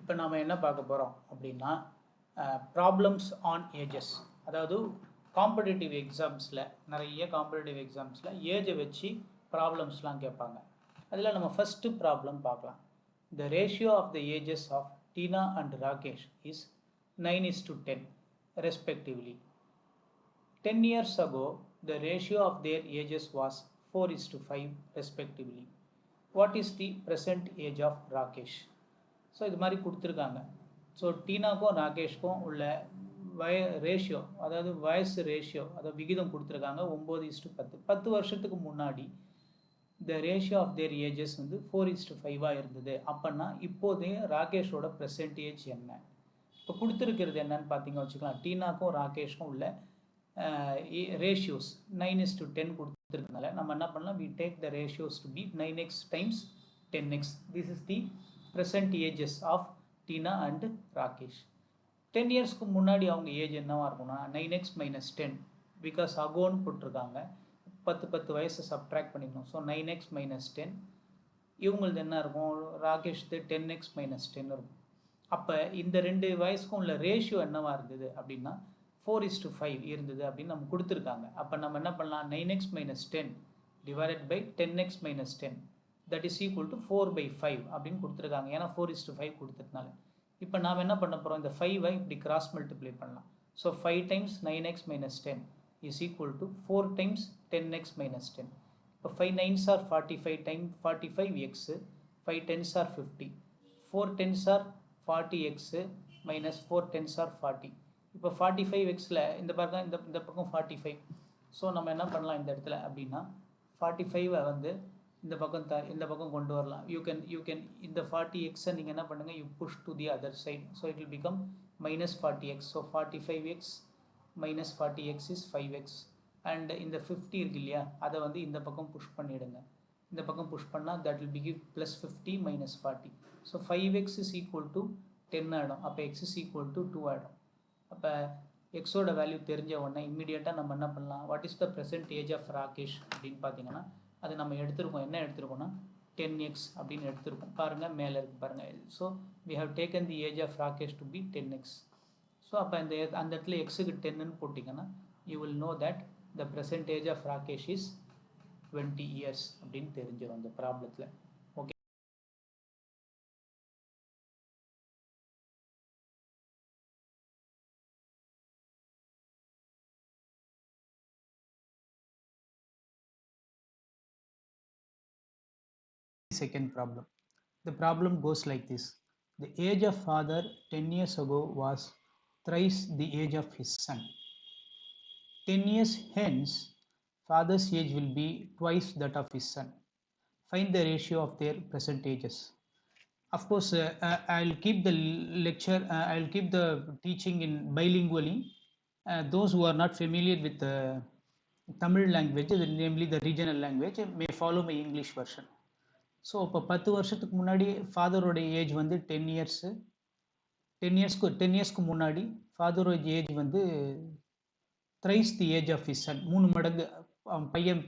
இப்போ நாம் என்ன பார்க்க போகிறோம் அப்படின்னா ப்ராப்ளம்ஸ் ஆன் ஏஜஸ். அதாவது காம்படிட்டிவ் எக்ஸாம்ஸில் நிறைய காம்படிட்டிவ் எக்ஸாம்ஸில் ஏஜை வச்சு ப்ராப்ளம்ஸ்லாம் கேட்பாங்க. அதில் நம்ம ஃபஸ்ட்டு ப்ராப்ளம் பார்க்கலாம். The ratio of the ages of Teena and Rakesh is 9:10 respectively. 10 years ago, the ratio of their ages was 4:5 respectively. What is the present age of Rakesh? So இது மாதிரி கொடுத்துருக்காங்க. ஸோ டீனாக்கும் ராகேஷ்க்கும் உள்ள ரேஷியோ, அதாவது வயசு ரேஷியோ, அதாவது விகிதம் கொடுத்துருக்காங்க 9:10. 10 வருஷத்துக்கு முன்னாடி the ratio of their ages வந்து 4:5 இருந்தது. அப்போனா இப்போதைய ராகேஷோட ப்ரெசன்ட் ஏஜ் என்ன? இப்போ கொடுத்துருக்கிறது என்னன்னு பார்த்தீங்க வச்சுக்கலாம். டீனாக்கும் ராகேஷ்க்கும் உள்ள ரேஷியோஸ் 9:10 கொடுத்துருக்கனால நம்ம என்ன பண்ணலாம், we take the ratios to be 9x times 10x. This is the present ages of Tina and Rakesh. 10 இயர்ஸ்க்கு முன்னாடி அவங்க ஏஜ் என்னவாக இருக்கும்னா 9x minus 10, பிகாஸ் அகோன்னு போட்டிருக்காங்க. 10 வயசு சப்ட்ராக்ட் பண்ணிக்கணும். So 9x minus 10. இவங்களது என்ன இருக்கும், ராகேஷ்து 10x minus 10 இருக்கும். அப்போ இந்த ரெண்டு வயசுக்கும் உள்ள ரேஷியோ என்னவாக இருந்தது அப்படின்னா 4:5 இருந்தது அப்படின்னு நம்ம கொடுத்துருக்காங்க. அப்போ நம்ம என்ன பண்ணலாம், 9x minus 10 divided by 10x minus 10 that is equal to 4/5 அப்படின்னு கொடுத்துருக்காங்க. ஏன்னா 4:5 கொடுத்ததுனால இப்போ நாம் என்ன பண்ண போகிறோம், இந்த 5ஐ இப்படி கிராஸ் மல்டிப்ளை பண்ணலாம். So 5 times 9x minus 10 is equal to 4 times 10x minus 10. இப்போ 5 9s are 45 times 45x, 5 10s are 50, 4 10s are 40x minus 4 10s are 40. இப்போ 45xல இந்த பக்கம் இந்த பக்கம் 45. ஸோ நம்ம என்ன பண்ணலாம் இந்த இடத்துல அப்படின்னா 45ஐ வந்து இந்த பக்கம் கொண்டு வரலாம். யூ கேன் இந்த 40xை நீங்கள் என்ன பண்ணுங்கள், you push to the other side. So it will become minus 40x. So 45x minus 40x is 5x. And இந்த 50 இருக்கு இல்லையா, அதை வந்து இந்த பக்கம் புஷ் பண்ணிவிடுங்க. இந்த பக்கம் புஷ் பண்ணால் that will be give plus 50 minus 40. So 5x is equal to 10 ஆகிடும். அப்போ x is equal to 2 ஆகிடும். அப்போ எக்ஸோட வேல்யூ தெரிஞ்ச உடனே இம்மிடியேட்டாக நம்ம என்ன பண்ணலாம், what is the present age of Rakesh அப்படின்னு பார்த்தீங்கன்னா அது நம்ம எடுத்துருக்கோம். என்ன எடுத்துருக்கோம்னா 10x அப்படின்னு எடுத்துருக்கோம். பாருங்கள் மேலே இருக்குது பாருங்கள். So we have taken the age of Rakesh to be 10x. So அப்போ அந்த இடத்துல எக்ஸுக்கு 10ன்னு போட்டிங்கன்னா you will know that the present age of Rakesh is 20 years அப்படின்னு தெரிஞ்சிடும் அந்த ப்ராப்ளத்தில். Okay, second problem. The problem goes like this. The age of father 10 years ago was thrice the age of his son. 10 years hence, father's age will be twice that of his son. Find the ratio of their present ages. Of course, I'll keep the lecture, I'll keep the teaching in bilingually. Those who are not familiar with the Tamil language, namely the regional language, may follow my English version. So இப்போ 10 வருஷத்துக்கு முன்னாடி ஃபாதரோட age வந்து 10 years. 10 இயர்ஸ்க்கு முன்னாடி ஃபாதரோட age வந்து thrice the age of his son, 3 மடங்கு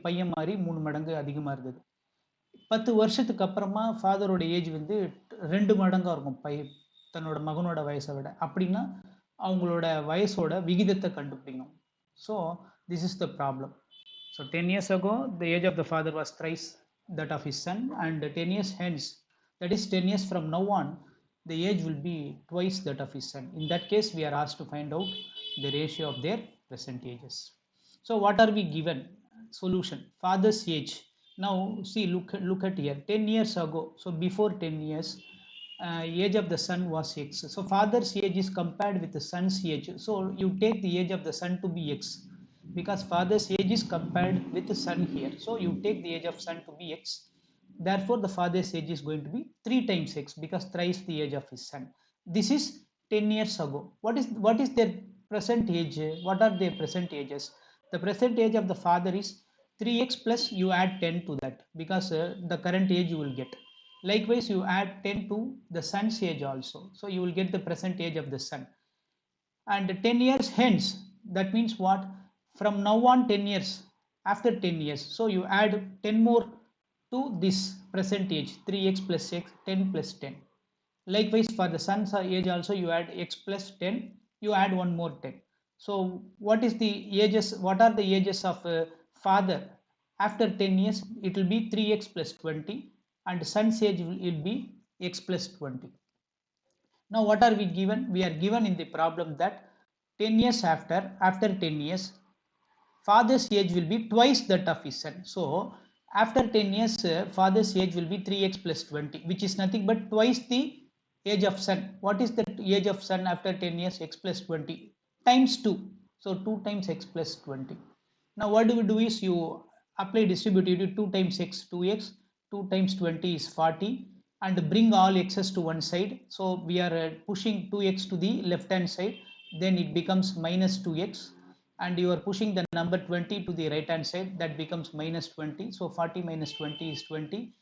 பையன் மாதிரி 3 மடங்கு அதிகமாக இருந்தது. 10 வருஷத்துக்கு அப்புறமா ஃபாதரோட ஏஜ் வந்து 2 மடங்காக இருக்கும் தன்னோட மகனோட வயசை விட. அப்படின்னா அவங்களோட வயசோட விகிதத்தை கண்டுபிடிக்கணும். So this is the problem. So 10 years ago the age of the father was thrice that of his son, and 10 years hence, that is 10 years from now on, the age will be twice that of his son. In that case, we are asked to find out the ratio of their present ages. So what are we given? Solution: father's age. Now see, look at here, 10 years ago, so before 10 years, age of the son was x. So father's age is compared with the son's age. So you take the age of the son to be x, because father's age is compared with the son here. So you take the age of son to be x. Therefore, the father's age is going to be 3 times x, because thrice the age of his son. This is 10 years ago. What is their present age? What are their present ages? The present age of the father is 3x plus you add 10 to that, because the current age you will get. Likewise, you add 10 to the son's age also. So you will get the present age of the son. And 10 years hence, that means what? From now on 10 years, after 10 years, so you add 10 more to this present age, 3x plus x, 10 plus 10. Likewise, for the son's age also, you add x plus 10, you add one more 10. So what is the ages, what are the ages of father? After 10 years, it will be 3x plus 20, and son's age will be x plus 20. Now what are we given? We are given in the problem that 10 years after 10 years, father's age will be twice that of his son. So after 10 years, father's age will be 3x plus 20, which is nothing but twice the age of son. What is the age of son after 10 years? X plus 20 times 2. So 2 times x plus 20. Now what do we do is you apply distributive 2 times x, 2x, 2 times 20 is 40, and bring all x's to one side. So we are pushing 2x to the left hand side, then it becomes minus 2x, and you are pushing the number 20 to the right hand side, that becomes minus 20. So 40 minus 20 is 20,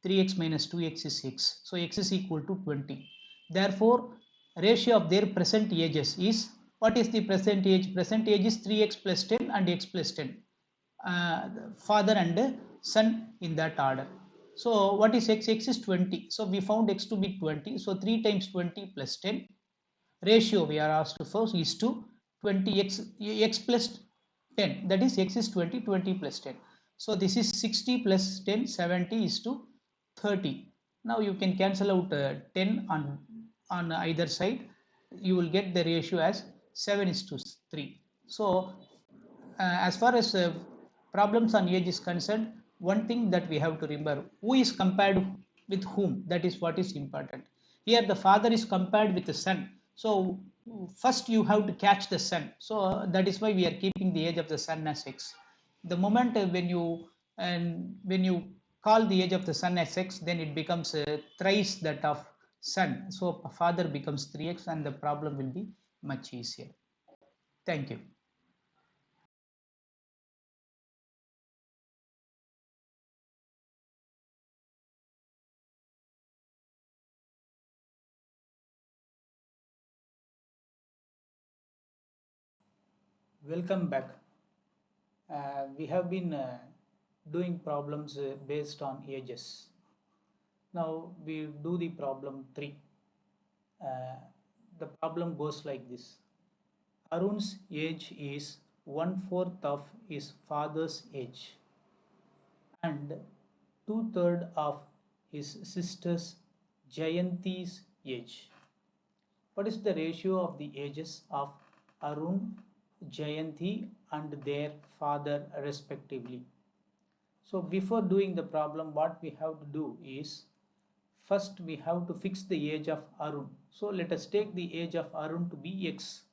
3x minus 2x is 6, so x is equal to 20. Therefore ratio of their present ages is, what is the present age? Present age is 3x plus 10 and x plus 10, father and son in that order. So what is x? X is 20, so we found x to be 20. So 3 times 20 plus 10, ratio we are asked for is to 20x, x plus 10, that is x is 20, 20 plus 10. So this is 60 plus 10, 70 is to 30. Now you can cancel out 10 on either side, you will get the ratio as 7 is to 3. So as far as problems on age is concerned, one thing that we have to remember, who is compared with whom, that is what is important. Here the father is compared with the son, so first you have to catch the son. So that is why we are keeping the age of the son as x. The moment when you call the age of the son as x, then it becomes thrice that of son, so father becomes 3x, and the problem will be much easier. Thank you. Welcome back. We have been doing problems based on ages. Now we do the problem 3. Uh, the problem goes like this. Arun's age is 1/4 of his father's age and 2/3 of his sister's Jayanti's age. What is the ratio of the ages of Arun, Jayanti and their father respectively? So before doing the problem, what we have to do is, first we have to fix the age of Arun. So let us take the age of Arun to be x.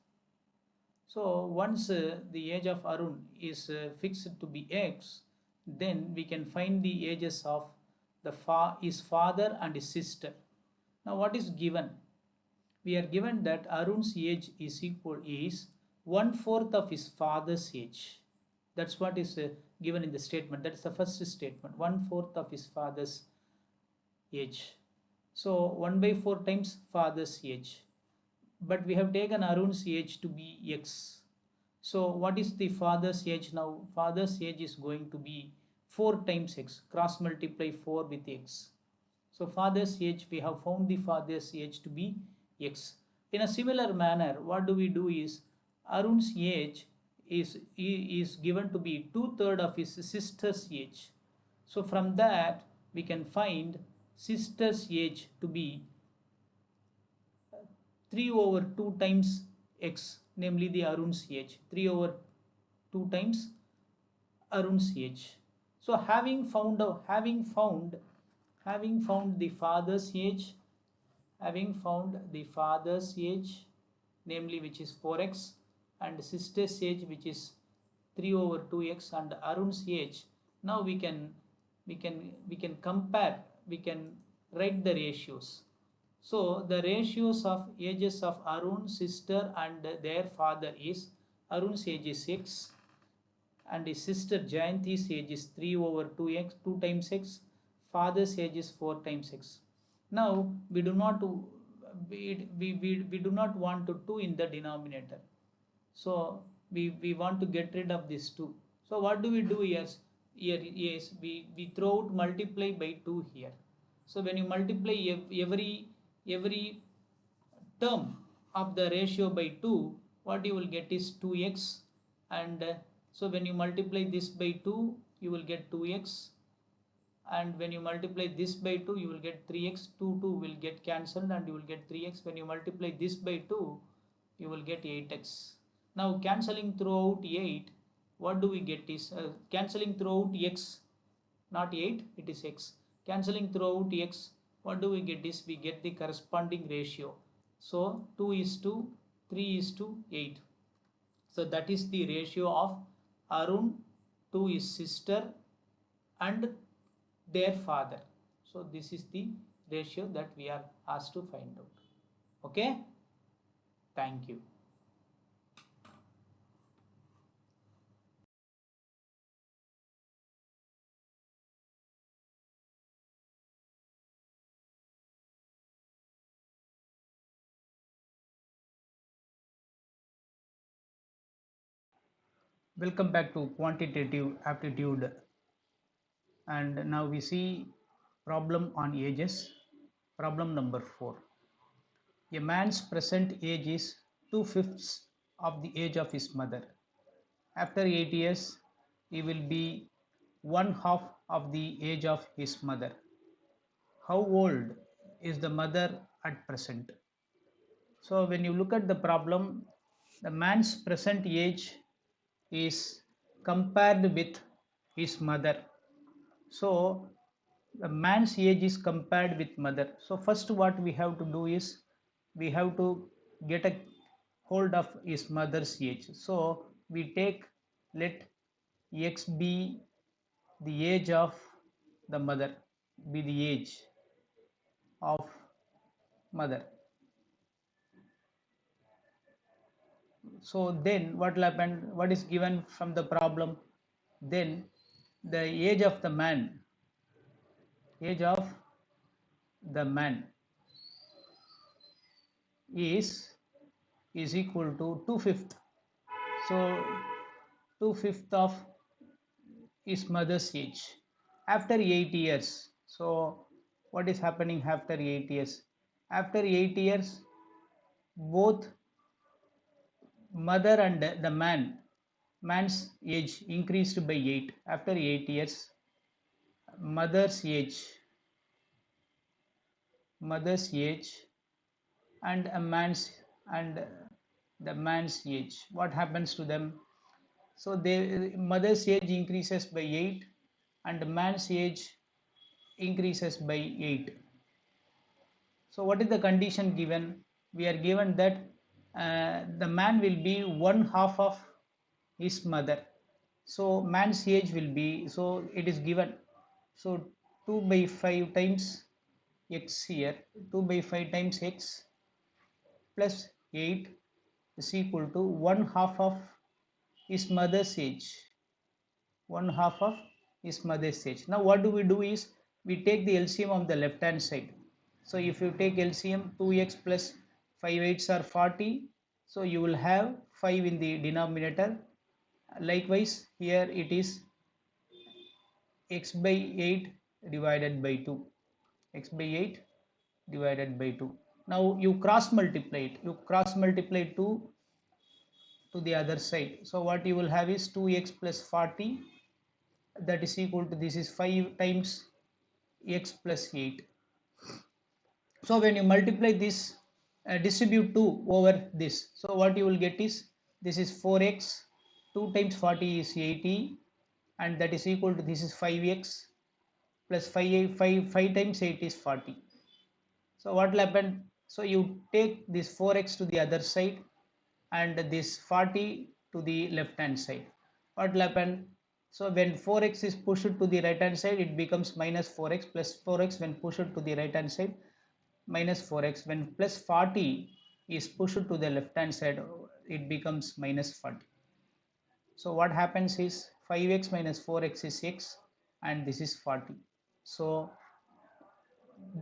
So once the age of Arun is fixed to be x, then we can find the ages of his father and his sister. Now what is given? We are given that Arun's age is 1/4 of his father's age. That's what is given in the statement. That's the first statement, 1/4 of his father's age. So 1 by 4 times father's age. But we have taken Arun's age to be x. So what is the father's age now? Father's age is going to be 4 times x. Cross multiply 4 with x. So father's age, we have found the father's age to be x. In a similar manner, what do we do is, Arun's age is given to be 2/3 of his sister's age. So from that we can find sister's age to be 3 over 2 times x, namely the Arun's age. 3 over 2 times Arun's age. So having found the father's age, namely which is 4x, and sister's age which is 3 over 2x, and Arun's age, now we can compare, we can write the ratios. So the ratios of ages of Arun's sister and their father is, Arun's age is 6 and his sister Jayanti's age is 3 over 2x, 2 times x, father's age is 4 times x. Now we do not want to 2 in the denominator, so we want to get rid of this 2. So what do we do here? We throw out multiply by 2 here. So when you multiply every every term of the ratio by 2, what you will get is 2x, and so when you multiply this by 2 you will get 2x, and when you multiply this by 2 you will get 3x. 2 will get cancelled and you will get 3x. When you multiply this by 2 you will get 8x. Now cancelling throughout 8, what do we get is cancelling throughout x, not 8, it is x. Cancelling throughout x, what do we get is we get the corresponding ratio. So 2 is to 3 is to 8. So that is the ratio of Arun to his sister and their father. So this is the ratio that we are asked to find out. Okay, thank you. Welcome back to quantitative aptitude, and now we see problem on ages. Problem number 4. A man's present age is 2/5 of the age of his mother. After 8 years, he will be 1/2 of the age of his mother. How old is the mother at present? So when you look at the problem, the man's present age is compared with his mother. So the man's age is compared with mother. So first what we have to do is we have to get a hold of his mother's age. So we take, let x be the age of the mother, be the age of mother. So then what will happen? What is given from the problem? Then the age of the man, age of the man is equal to 2/5. So 2/5 of his mother's age after 8 years. So what is happening after 8 years? After 8 years, both mother and the man's age increased by 8. After 8 years, mother's age and the man's age, what happens to them? So the mother's age increases by 8 and the man's age increases by 8. So what is the condition given? We are given that the man will be 1/2 of his mother. So man's age will be, so it is given, so 2 by 5 times x here, 2 by 5 times x plus 8 is equal to 1/2 of his mother's age, 1/2 of his mother's age. Now what do? Is we take the LCM on the left hand side. So if you take LCM, 2x plus 5 8s are 40. So you will have 5 in the denominator. Likewise here it is x by 8 divided by 2, x by 8 divided by 2. Now you cross multiply it, you cross multiply 2 to the other side. So what you will have is 2x plus 40, that is equal to, this is 5 times x plus 8. So when you multiply this, distribute 2 over this, so what you will get is, this is 4x, 2 times 40 is 80, and that is equal to, this is 5x plus 5 times 8 is 40. So what will happen? So you take this 4x to the other side and this 40 to the left hand side. What will happen? So when 4x is pushed to the right hand side, it becomes minus 4x, plus 4x when pushed to the right hand side, minus 4x. When plus 40 is pushed to the left hand side, it becomes minus 40. So what happens is 5x minus 4x is x, and this is 40. So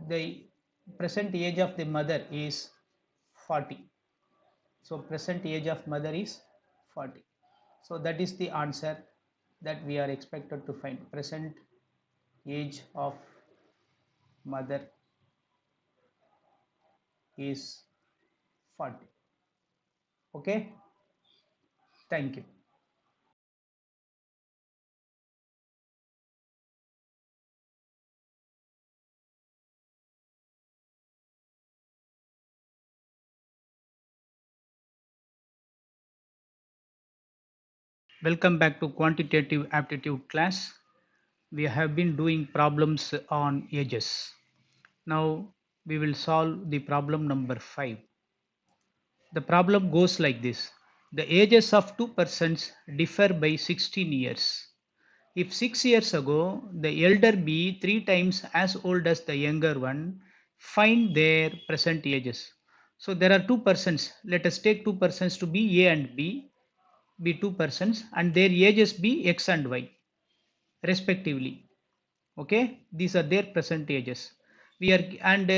the present age of the mother is 40. So present age of mother is 40. So that is the answer that we are expected to find. Present age of mother is 40. Okay, thank you. Welcome back to quantitative aptitude class. We have been doing problems on ages. Now we will solve the problem number 5. The problem goes like this. The ages of two persons differ by 16 years. If 6 years ago the elder be 3 times as old as the younger one, find their present ages. So there are two persons. Let us take two persons to be A and B, be two persons, and their ages be X and Y respectively. Okay, these are their present ages. We are and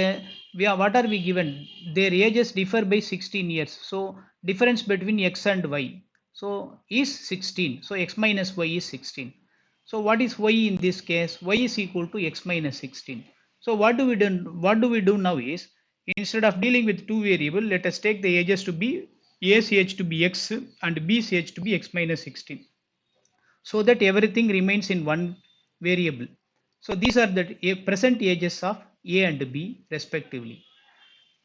we are what are we given? Their ages differ by 16 years. So difference between X and Y so is 16. So X minus Y is 16. So what is Y in this case? Y is equal to X minus 16. So what do we do now is, instead of dealing with two variable, let us take the ages to be A's age to be X and B's age to be X minus 16, so that everything remains in one variable. So these are the present ages of A and B respectively.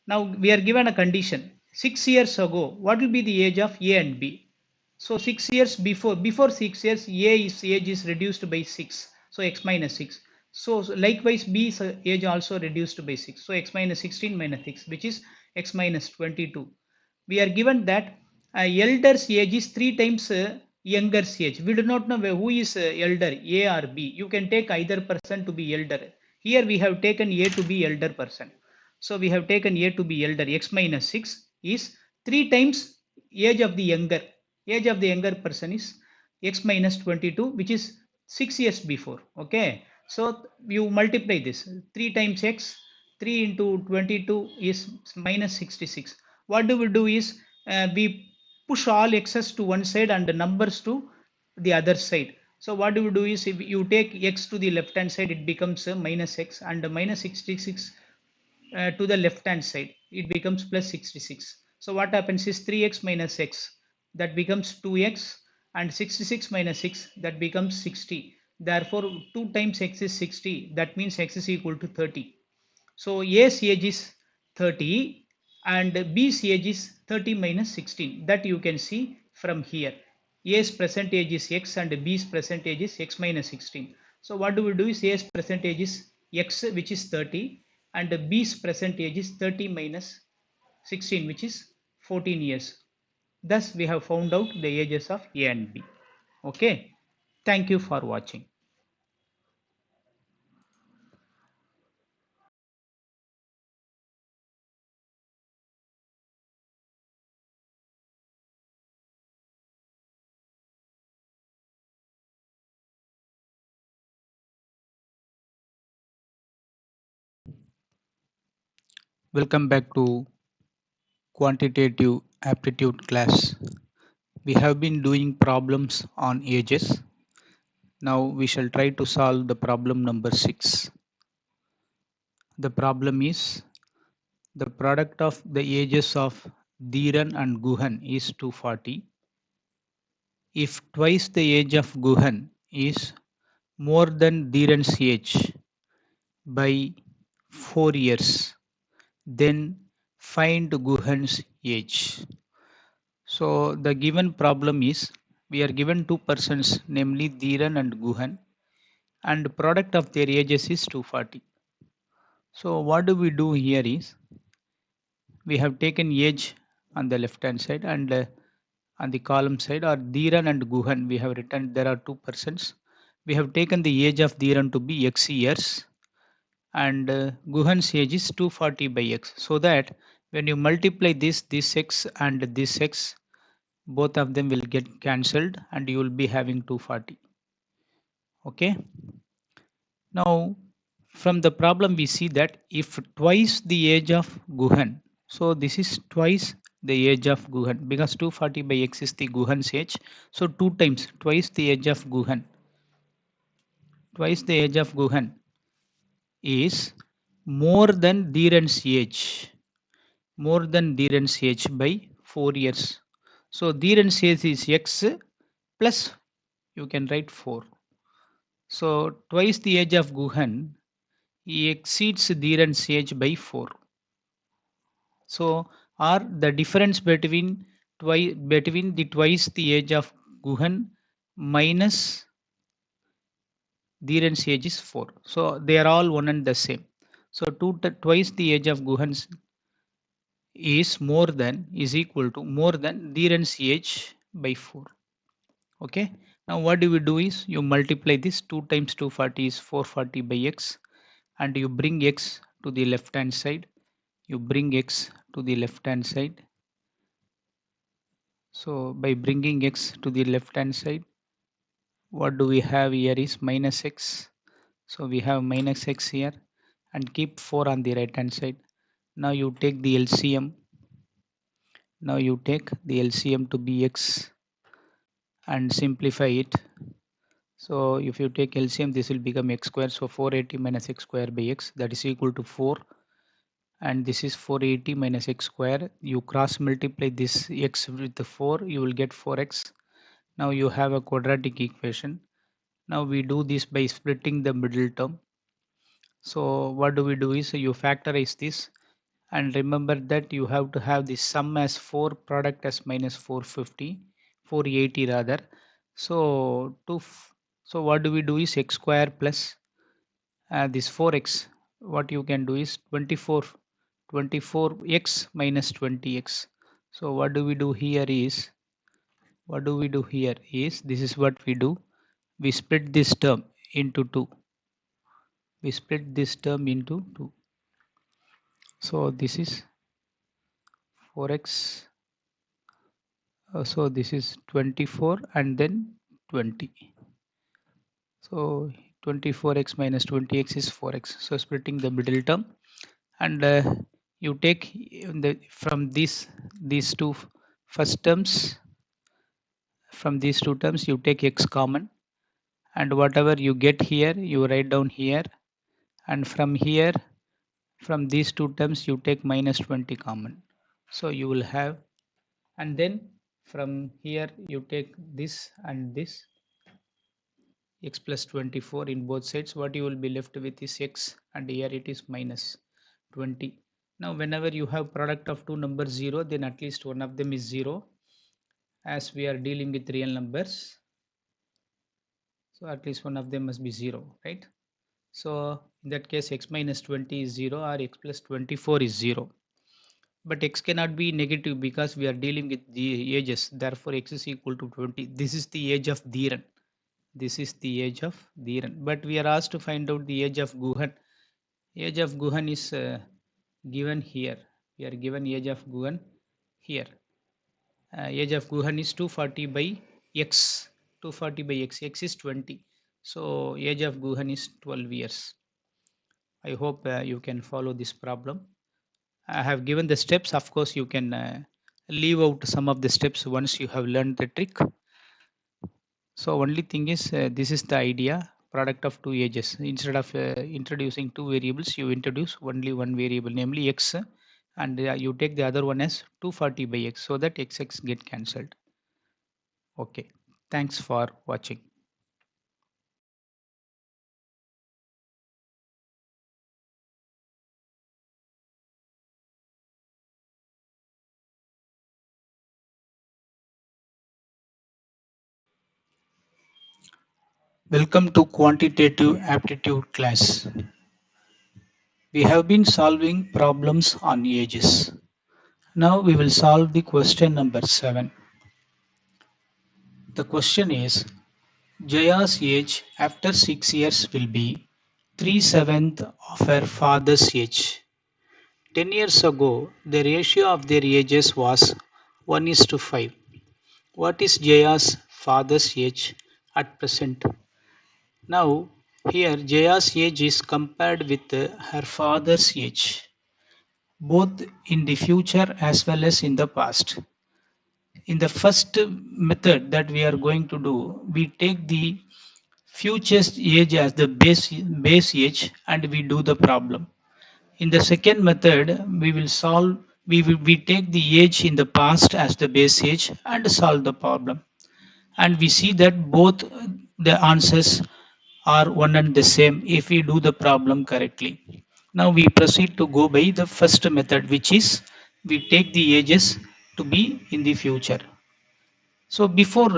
Now we are given a condition. 6 years ago, what will be the age of A and B? So 6 years before 6 years, A's age is reduced by 6. So X minus 6. So likewise, B's age also reduced by 6. So X minus 16 minus 6, which is X minus 22. We are given that elder's age is 3 times younger's age. We do not know who is elder, A or B. You can take either person to be elder. Here we have taken A to be elder person. So we have taken A to be elder. X minus 6 is 3 times age of the younger. Age of the younger person is X minus 22, which is 6 years before. Okay. So you multiply this. 3 times X, 3 into 22 is minus 66. What do we do is, we push all x's to one side and the numbers to the other side. So what do we do is, if you take x to the left hand side, it becomes minus x, and minus 66 to the left hand side, it becomes plus 66. So what happens is 3x minus x, that becomes 2x, and 66 minus 6, that becomes 60. Therefore 2 times x is 60, that means x is equal to 30. So A's age is 30 and B's age is 30 minus 16. That you can see from here. A's percentage is x and B's percentage is x minus 16. So what do we do is, A's percentage is x, which is 30, and B's percentage is 30 minus 16, which is 14 years. Thus we have found out the ages of A and B. Okay. Thank you for watching. Welcome back to quantitative aptitude class. We have been doing problems on ages. Now we shall try to solve the problem number 6. The problem is, the product of the ages of Dhiran and Guhan is 240. If twice the age of Guhan is more than Dhiran's age by 4 years, then find Guhan's age. So the given problem is, we are given two persons, namely Dhiran and Guhan, and product of their ages is 240. So what do we do here is, we have taken age on the left hand side, and on the column side, or Dhiran and Guhan, we have written there are two persons. We have taken the age of Dhiran to be x years, and Guhan's age is 240 by x, so that when you multiply this x and this x, both of them will get cancelled and you will be having 240. Okay. Now from the problem we see that if twice the age of Guhan, so this is twice the age of Guhan, because 240 by x is the Guhan's age. So 2 times, twice the age of Guhan, twice the age of Guhan is more than Dhiran's age more than Dhiren's age by 4 years. So Dhiren's age is x plus you can write 4. So twice the age of Guhan, he exceeds Dhiren's age by 4. So or the difference between the twice the age of Guhan minus Dhiren's age is 4. So they are all one and the same. So twice the age of Guhan is equal to more than Dhiren's age by 4. Okay. Now what do we do is you multiply this 2 times 240 is 440 by x, and you bring x to the left hand side. You bring x to the left hand side. So by bringing x to the left hand side, what do we have here is minus x. So we have minus x here and keep 4 on the right hand side. Now you take the LCM. Now you take the LCM to be x and simplify it. So if you take LCM, this will become x square. So 480 minus x square by x, that is equal to 4. And this is 480 minus x square. You cross multiply this x with the 4, you will get 4x. Now you have a quadratic equation. Now we do this by splitting the middle term. So what do we do is you factorize this, and remember that you have to have the sum as 4, product as minus 450, 480 rather. So so what do we do is x square plus this 4x. What you can do is 24x minus 20x. So what do we do here is this is what we do. We split this term into 2. We split this term into 2. So this is 4x. So this is 24 and then 20. So 24x minus 20x is 4x. So splitting the middle term, and you take from these two first terms, from these two terms you take x common, and whatever you get here you write down here, and from here, from these two terms you take minus 20 common. So you will have, and then from here you take this and this, x plus 24 in both sides. What you will be left with is x, and here it is minus 20. Now whenever you have product of two numbers 0, then at least one of them is 0, as we are dealing with real numbers. So at least one of them must be 0, right? So in that case x minus 20 is 0 or x plus 24 is 0. But x cannot be negative because we are dealing with the ages. Therefore x is equal to 20. This is the age of Dhiren. This is the age of Dhiren. But we are asked to find out the age of Guhan. Age of Guhan is given here. We are given age of Guhan here. Age of Guhan is 240 by x. 240 by x. X is 20. So age of Guhan is 12 years. I hope you can follow this problem. I have given the steps. Of course, you can leave out some of the steps once you have learned the trick. So only thing is this is the idea, product of two ages. Instead of introducing two variables, you introduce only one variable, namely x, and you take the other one as 240 by x, so that x get cancelled. Okay, thanks for watching. Welcome to quantitative aptitude class. We have been solving problems on ages. Now we will solve the question number 7. The question is, Jaya's age after 6 years will be 3/7 of her father's age. 10 years ago, the ratio of their ages was 1:5. What is Jaya's father's age at present? Now, here Jaya's age is compared with her father's age, both in the future as well as in the past. In the first method that we are going to do, we take the future age as the base age and we do the problem. In the second method, we will solve we take the age in the past as the base age and solve the problem. And we see that both the answers are one and the same if we do the problem correctly. Now we proceed to go by the first method, which is we take the ages to be in the future. So before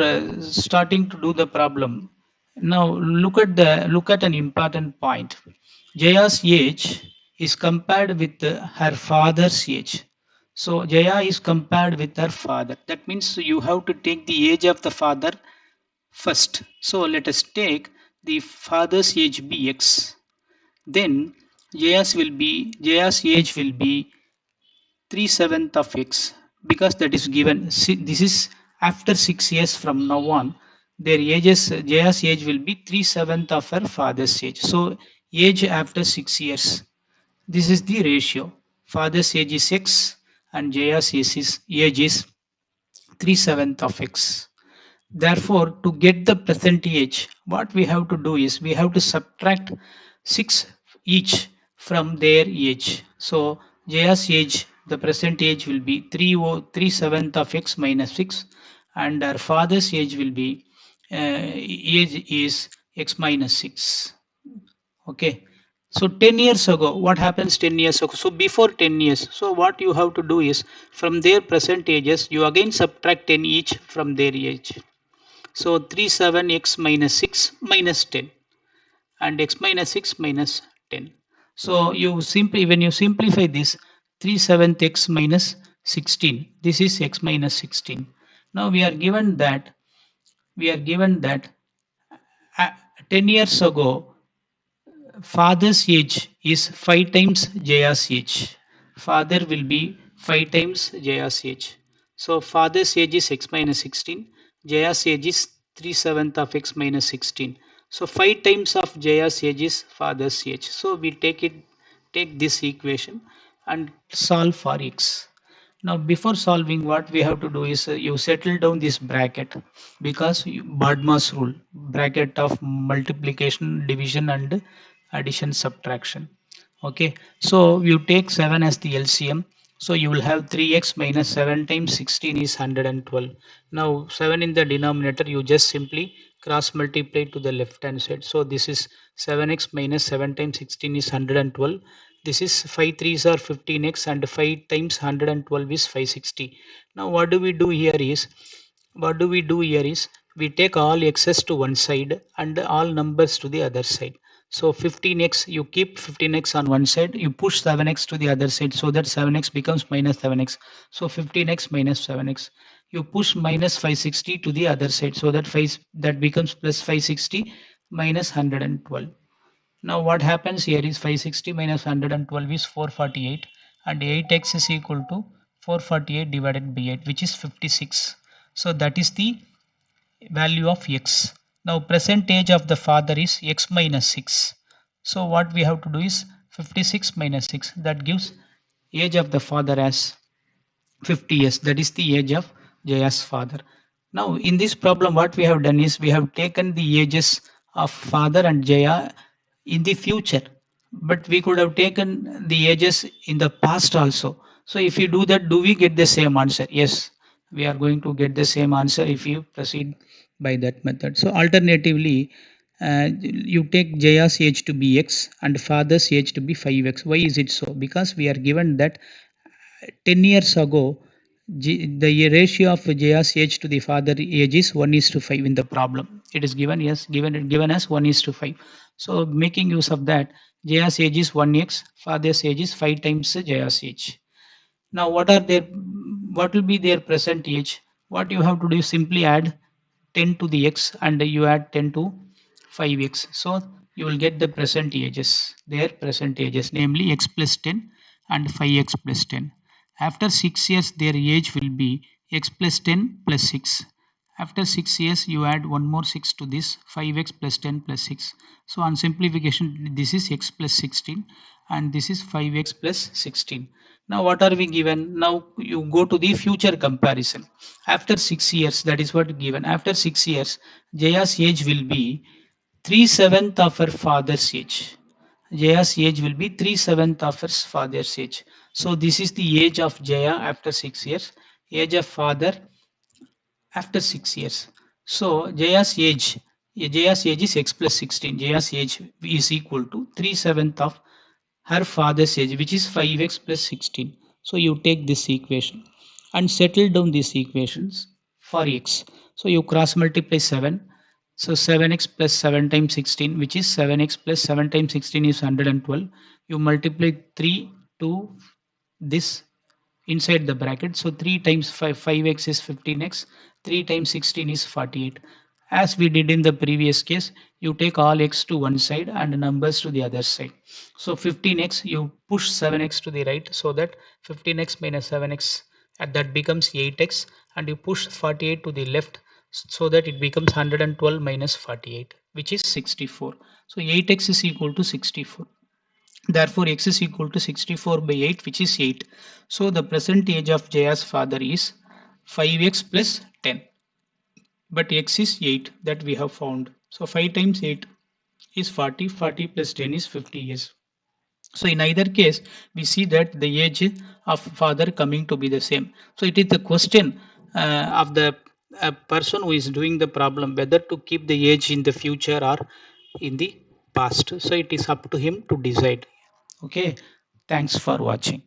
starting to do the problem, now look at an important point. Jaya's age is compared with her father's age. So Jaya is compared with her father. That means you have to take the age of the father first. So let us take the father's age be x. Then Jaya's age will be 3/7 of x, because that is given. This is after 6 years from now on. Their ages, Jaya's age will be 3/7 of her father's age. So age after 6 years. This is the ratio. Father's age is x and Jaya's age is 3/7 of x. Therefore, to get the percentage, what we have to do is we have to subtract 6 each from their age. So, Jaya's age, the present age will be 3/7 of x minus 6, and our father's age will be age is x minus 6. Okay. So 10 years ago, what happens 10 years ago? So before 10 years, so what you have to do is from their present ages, you again subtract 10 each from their age. So 37x minus 6 minus 10, and x minus 6 minus 10. So when you simplify this, 37th x minus 16. This is x minus 16. Now we are given that 10 years ago father's age is 5 times Jaya's age. Father will be 5 times Jaya's age. So father's age is x minus 16. Jaya's age is 3/7 of x minus 16. So 5 times of Jaya's age is father's age. So we take this equation and solve for x. Now, before solving, what we have to do is you settle down this bracket, because Badma's rule, bracket of multiplication, division, and addition, subtraction. Okay, so you take 7 as the LCM. So you will have 3x minus 7 times 16 is 112. Now 7 in the denominator, you just simply cross multiply to the left hand side. So this is 7x minus 7 times 16 is 112. This is 5 3s are 15x, and 5 times 112 is 560. Now what do we do here is we take all x's to one side and all numbers to the other side. So 15x, you keep 15x on one side, you push 7x to the other side, so that 7x becomes minus 7x. So 15x minus 7x. You push minus 560 to the other side, so that becomes plus 560 minus 112. Now what happens here is 560 minus 112 is 448, and 8x is equal to 448 divided by 8, which is 56. So that is the value of x. Now present age of the father is x minus 6. So what we have to do is 56 minus 6, that gives age of the father as 50 years. That is the age of Jaya's father. Now in this problem, what we have done is we have taken the ages of father and Jaya in the future, but we could have taken the ages in the past also. So if you do that, do we get the same answer? Yes, we are going to get the same answer if you proceed by that method. So alternatively, you take Jaya's age to be x and father's age to be 5x. Why is it so? Because we are given that 10 years ago, the ratio of Jaya's age to the father age is 1 is to 5 in the problem. It is given, yes, given as 1 is to 5. So making use of that, Jaya's age is 1x, father's age is 5 times Jaya's age. Now what will be their present age? What you have to do is simply add 10 to the x and you add 10 to 5x. So you will get the present ages, their present ages, namely x plus 10 and 5x plus 10. After 6 years, their age will be x plus 10 plus 6. After 6 years, you add one more 6 to this, 5x plus 10 plus 6. So on simplification, this is x plus 16 and this is 5x plus 16. Now what are we given? Now you go to the future comparison. After 6 years, that is what given. After 6 years, Jaya's age will be 3/7 of her father's age. Jaya's age will be 3/7 of her father's age. So this is the age of Jaya after 6 years, age of father after 6 years. So Jaya's age is x plus 16. Jaya's age is equal to 3/7 of her father's age, which is 5x plus 16. So you take this equation and settle down these equations for x. So you cross multiply 7. So 7x plus 7 times 16, which is 7x plus 7 times 16 is 112. You multiply 3 to this inside the bracket. So 3 times 5, 5x is 15x, 3 times 16 is 48. As we did in the previous case, you take all x to one side and numbers to the other side. So 15x, you push 7x to the right, so that 15x minus 7x, and that becomes 8x, and you push 48 to the left, so that it becomes 112 minus 48, which is 64. So 8x is equal to 64. Therefore, x is equal to 64 by 8, which is 8. So, the present age of Jaya's father is 5x plus 10. But x is 8 that we have found. So, 5 times 8 is 40. 40 plus 10 is 50 years. So, in either case, we see that the age of father coming to be the same. So, it is the question of the person who is doing the problem whether to keep the age in the future or in the past. So, it is up to him to decide. Okay, thanks for watching.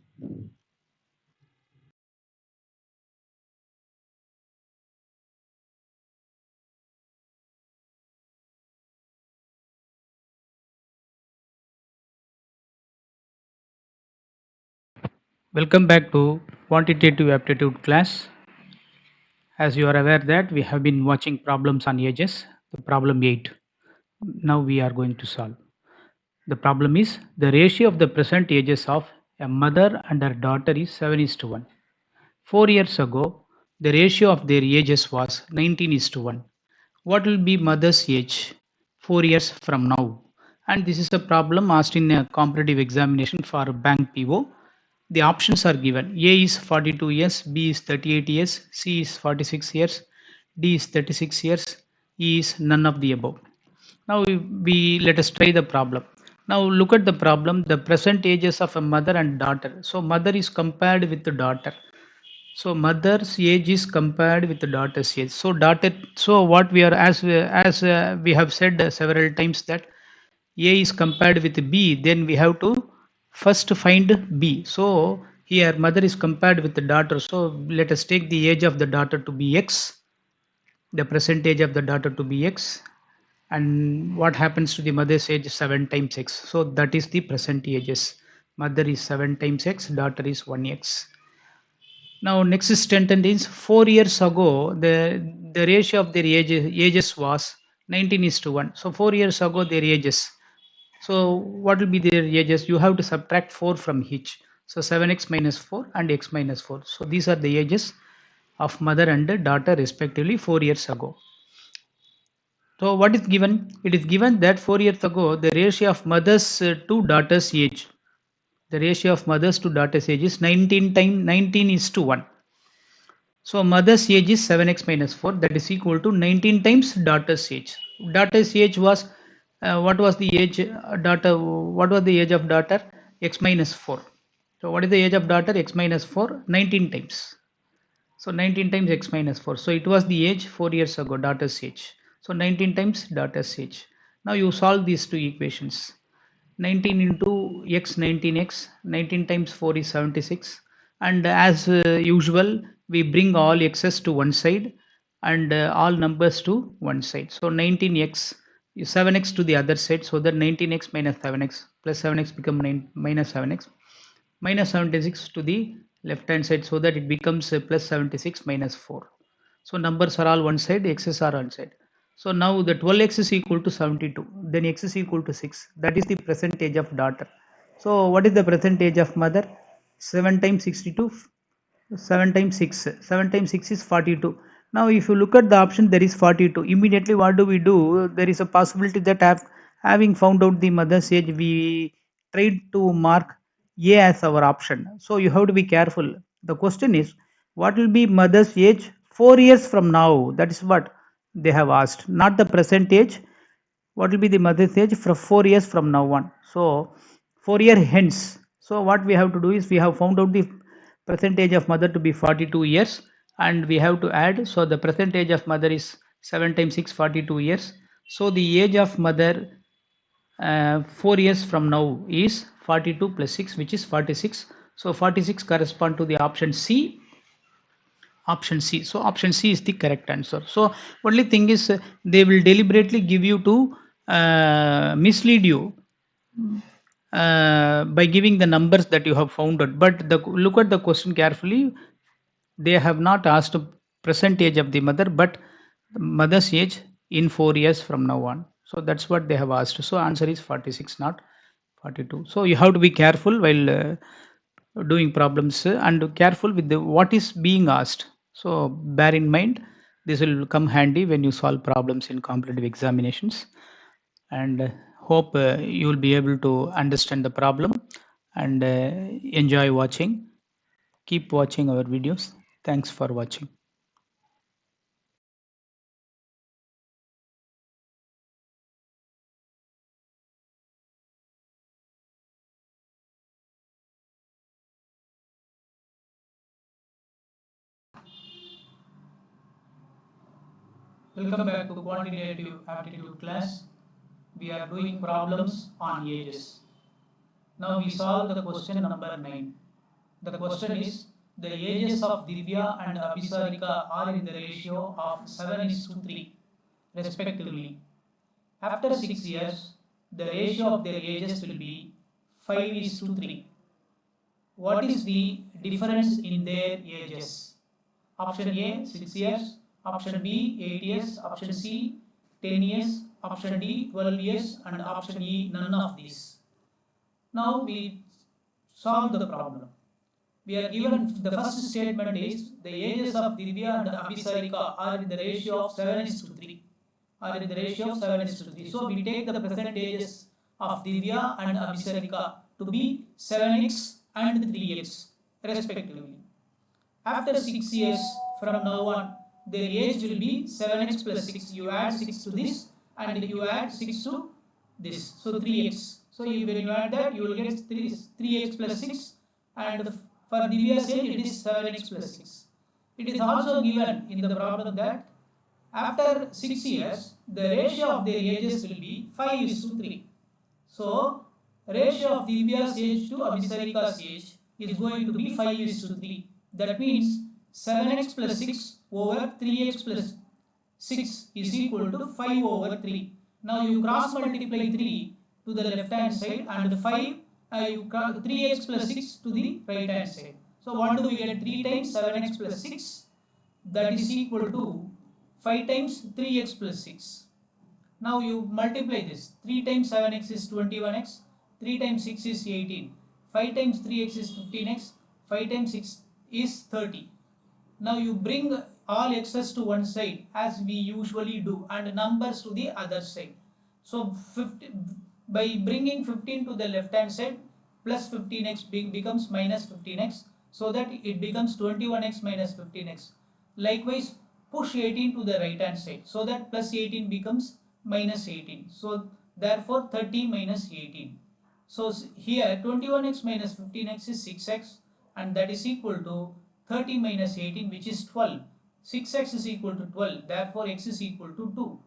Welcome back to quantitative aptitude class. As you are aware that we have been watching problems on ages, the problem 8. Now we are going to solve. The problem is the ratio of the present ages of a mother and her daughter is 7:1. 4 years ago, the ratio of their ages was 19:1. What will be mother's age 4 years from now? And this is a problem asked in a competitive examination for bank PO. The options are given. A is 42 years, B is 38 years, C is 46 years, D is 36 years, E is none of the above. Now we let us try the problem. Now look at the problem, the present ages of a mother and daughter. So mother is compared with the daughter. So mother's age is compared with the daughter's age. So daughter. So what we are as we have said several times that A is compared with B, then we have to first find B. So here mother is compared with the daughter. So let us take the age of the daughter to be X, the present age of the daughter to be X, and what happens to the mother's age 7 times X. So that is the present ages. Mother is 7 times X, daughter is 1X. Now next sentence is 4 years ago the ratio of their ages was 19:1. So 4 years ago their ages. So what will be their ages? You have to subtract 4 from each. So 7x minus 4 and x minus 4. So these are the ages of mother and daughter respectively 4 years ago. So what is given? It is given that 4 years ago the ratio of mothers to daughters age. The ratio of mothers to daughters age is 19:1. So mother's age is 7x minus 4, that is equal to 19 times daughter's age. Daughter's age was what was the age daughter? What was the age of daughter? X minus 4. So what is the age of daughter? X minus 4, 19 times. So 19 times x minus 4. So it was the age 4 years ago, daughter's age. So 19 times daughter's age. Now you solve these two equations. 19 into x 19x, 19 times 4 is 76, and as usual we bring all x's to one side and all numbers to one side. So 19x is 7x to the other side, so that 19x minus 7x plus 7x become 9 minus 7x minus 76 to the left hand side, so that it becomes plus 76 minus 4. So numbers are all one side, x's are one side. So now the 12x is equal to 72, then x is equal to 6. That is the percentage of daughter. So what is the percentage of mother? 7 times 62, 7 times 6. 7 times 6 is 42. Now if you look at the option, there is 42. Immediately what do we do? There is a possibility that having found out the mother's age, we tried to mark A as our option. So you have to be careful. The question is, what will be mother's age 4 years from now? That is what they have asked, not the present age. What will be the mother's age for 4 years from now on? So 4 year hence. So what we have to do is we have found out the percentage of mother to be 42 years, and we have to add. So the percentage of mother is 7 times 6, 42 years. So the age of mother 4 years from now is 42 plus 6, which is 46. So 46 correspond to the option C. Option C. So option C is the correct answer. So only thing is they will deliberately give you to mislead you by giving the numbers that you have found out. But look at the question carefully. They have not asked present age of the mother, but mother's age in 4 years from now on. So that's what they have asked. So answer is 46, not 42. So you have to be careful while doing problems and careful with what is being asked. So bear in mind, this will come handy when you solve problems in competitive examinations. And hope you will be able to understand the problem and enjoy watching. Keep watching our videos. Thanks for watching. Welcome back to quantitative aptitude class. We are doing problems on ages. Now we solve the question number 9. The question is, the ages of Divya and Abhisarika are in the ratio of 7:3 respectively. After 6 years, the ratio of their ages will be 5:3. What is the difference in their ages? Option A 6 years, option B 8 years, option C 10 years, option D 12 years, and option E none of these. Now we solve the problem. We are given the first statement is the ages of Divya and Abhisarika are in the ratio of 7:3. Are in the ratio of 7:3. So we take the percentages of Divya and Abhisarika to be 7x and 3x respectively. After 6 years from now on, their age will be 7x plus 6. You add 6 to this and you add 6 to this. So 3x. So when you add that, you will get 3x plus 6, and for Divya's age it is 7x plus 6. It is also given in the problem that after 6 years, the ratio of their ages will be 5:3. So, ratio of Divya's age to Abhisarika's age is going to be 5:3. That means 7x plus 6 over 3x plus 6 is equal to 5 over 3. Now you cross multiply 3 to the left hand side and 5 3x plus 6 to the right hand side. So what do we get? 3 times 7x plus 6, that is equal to 5 times 3x plus 6. Now you multiply this. 3 times 7x is 21x, 3 times 6 is 18, 5 times 3x is 15x, 5 times 6 is 30. Now you bring all x's to one side as we usually do and numbers to the other side. So by bringing 15 to the left hand side, plus 15x becomes minus 15x, so that it becomes 21x minus 15x. Likewise, push 18 to the right hand side, so that plus 18 becomes minus 18. So therefore 30 minus 18. So here 21x minus 15x is 6x, and that is equal to 30 minus 18, which is 12. 6x is equal to 12, therefore x is equal to 2.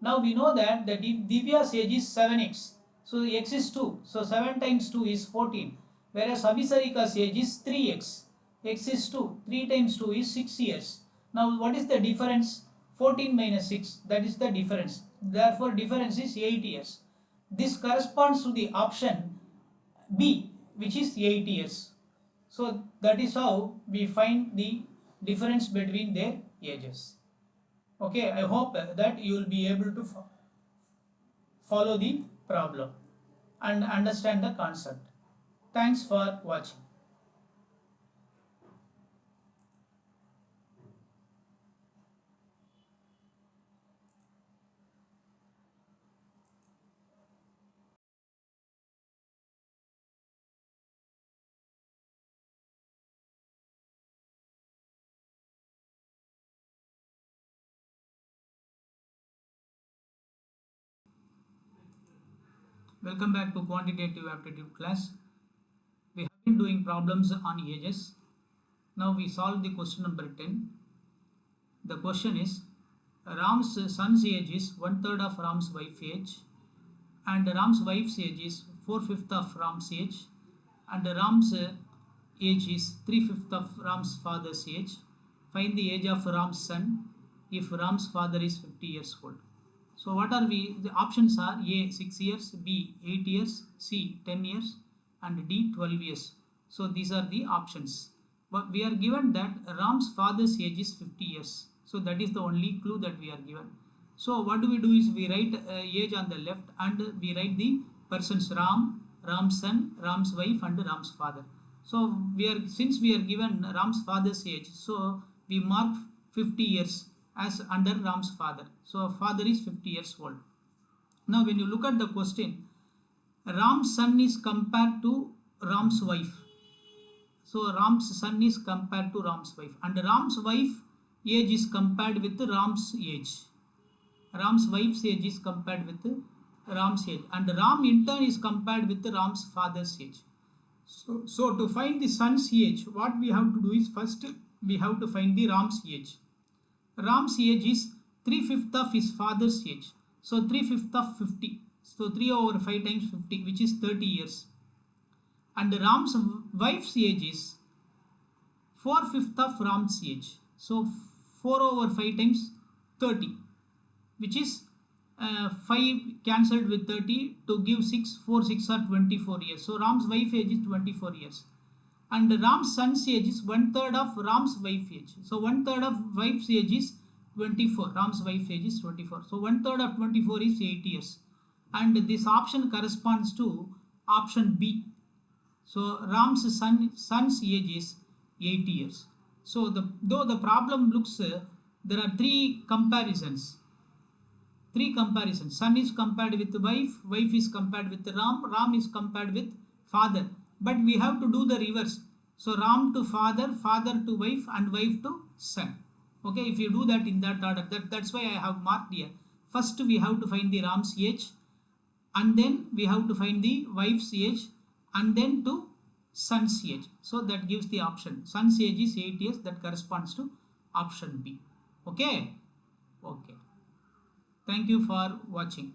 Now we know that the Divya's age is 7x, so x is 2, so 7 times 2 is 14, whereas Abhisarika's age is 3x, x is 2, 3 times 2 is 6 years. Now what is the difference? 14 minus 6, that is the difference, therefore difference is 8 years. This corresponds to the option B, which is 8 years. So that is how we find the difference between their ages. Okay, I hope that you will be able to follow the problem and understand the concept. Thanks for watching. Welcome back to quantitative aptitude class. We have been doing problems on ages. Now we solve the question number 10. The question is, Ram's son's age is 1/3 of Ram's wife's age, and Ram's wife's age is 4/5 of Ram's age, and Ram's age is 3/5 of Ram's father's age. Find the age of Ram's son if Ram's father is 50 years old. So what are we? The options are A 6 years, B 8 years, C 10 years, and D 12 years. So these are the options. But we are given that Ram's father's age is 50 years. So that is the only clue that we are given. So what do? Is we write age on the left and we write the persons Ram, Ram's son, Ram's wife, and Ram's father. So since we are given Ram's father's age, so we mark 50 years as under Ram's father. So father is 50 years old. Now when you look at the question, Ram's son is compared to Ram's wife. So Ram's son is compared to Ram's wife, and Ram's wife age is compared with Ram's age. Ram's wife's age is compared with Ram's age, and Ram in turn is compared with Ram's father's age. So to find the son's age, what we have to do is first we have to find the Ram's age. Ram's age is 3/5 of his father's age. So 3/5 of 50. So 3 over 5 times 50, which is 30 years. And Ram's wife's age is 4/5 of Ram's age. So 4 over 5 times 30, which is 5 cancelled with 30 to give 6. 4 6 are 24 years. So Ram's wife age is 24 years. And Ram's son's age is 1/3 of Ram's wife's age. So 1/3 of wife's age is 24. Ram's wife's age is 24. So 1/3 of 24 is 8 years. And this option corresponds to option B. So Ram's son's age is 8 years. So though the problem looks, there are three comparisons. Son is compared with wife, wife is compared with Ram is compared with father. But we have to do the reverse. So Ram to father, father to wife, and wife to son. Okay, if you do that in that order, that's why I have marked here. First we have to find the Ram's age, and then we have to find the wife's age, and then to son's age. So that gives the option. Son's age is 8 years. That corresponds to option B. Okay. Thank you for watching.